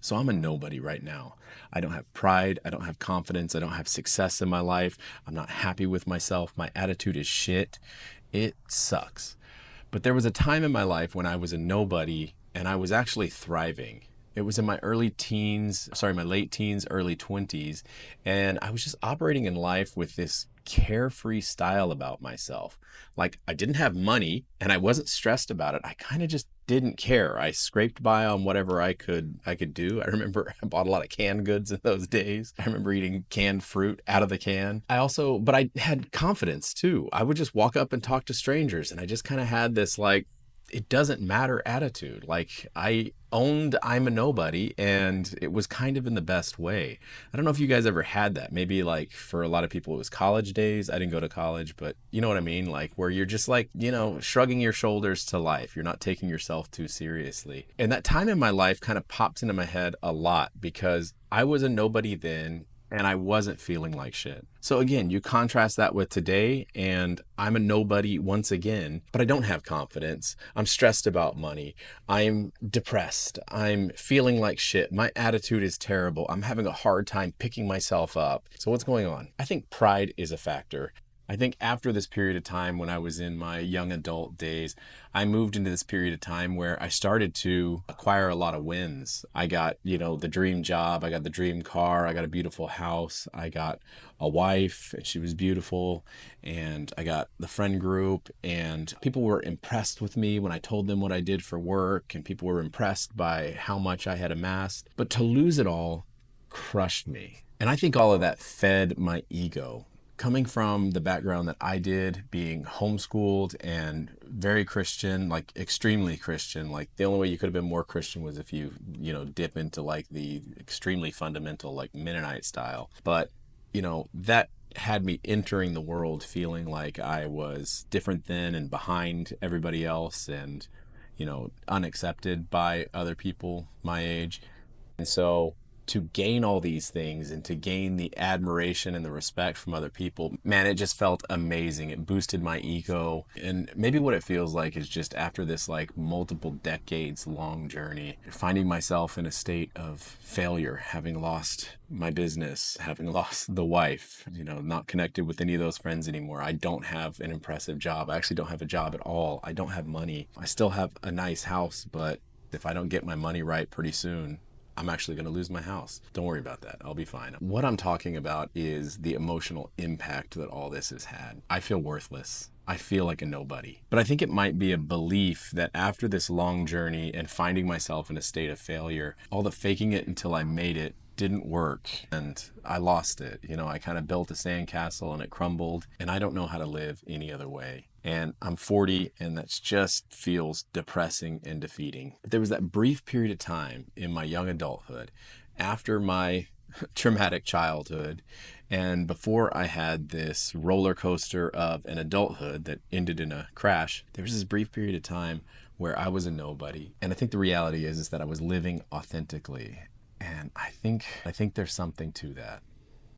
So I'm a nobody right now. I don't have pride. I don't have confidence. I don't have success in my life. I'm not happy with myself. My attitude is shit. It sucks. But there was a time in my life when I was a nobody and I was actually thriving. It was in my my late teens, early 20s. And I was just operating in life with this carefree style about myself. Like I didn't have money and I wasn't stressed about it. I kind of just didn't care. I scraped by on whatever I could do. I remember I bought a lot of canned goods in those days. I remember eating canned fruit out of the can. But I had confidence too. I would just walk up and talk to strangers and I just kind of had this like it doesn't matter attitude. Like I owned I'm a nobody and it was kind of in the best way. I don't know if you guys ever had that. Maybe like for a lot of people it was college days. I didn't go to college, but you know what I mean? Like where you're just like, shrugging your shoulders to life. You're not taking yourself too seriously. And that time in my life kind of pops into my head a lot because I was a nobody then and I wasn't feeling like shit. So again, you contrast that with today, and I'm a nobody once again, but I don't have confidence. I'm stressed about money. I'm depressed. I'm feeling like shit. My attitude is terrible. I'm having a hard time picking myself up. So what's going on? I think pride is a factor. I think after this period of time when I was in my young adult days, I moved into this period of time where I started to acquire a lot of wins. I got, the dream job, I got the dream car, I got a beautiful house, I got a wife, and she was beautiful, and I got the friend group, and people were impressed with me when I told them what I did for work, and people were impressed by how much I had amassed. But to lose it all crushed me. And I think all of that fed my ego coming from the background that I did, being homeschooled and very Christian, like extremely Christian, like the only way you could have been more Christian was if you, dip into like the extremely fundamental, like Mennonite style. But, that had me entering the world feeling like I was different than and behind everybody else and, unaccepted by other people my age. And so to gain all these things and to gain the admiration and the respect from other people, man, it just felt amazing. It boosted my ego. And maybe what it feels like is just after this like multiple decades long journey, finding myself in a state of failure, having lost my business, having lost the wife, not connected with any of those friends anymore. I don't have an impressive job. I actually don't have a job at all. I don't have money. I still have a nice house, but if I don't get my money right pretty soon, I'm actually going to lose my house. Don't worry about that. I'll be fine. What I'm talking about is the emotional impact that all this has had. I feel worthless. I feel like a nobody. But I think it might be a belief that after this long journey and finding myself in a state of failure, all the faking it until I made it didn't work and I lost it. I kind of built a sandcastle and it crumbled and I don't know how to live any other way. And I'm 40 and that just feels depressing and defeating. But there was that brief period of time in my young adulthood after my traumatic childhood and before I had this roller coaster of an adulthood that ended in a crash. There was this brief period of time where I was a nobody. And I think the reality is that I was living authentically. And I think there's something to that.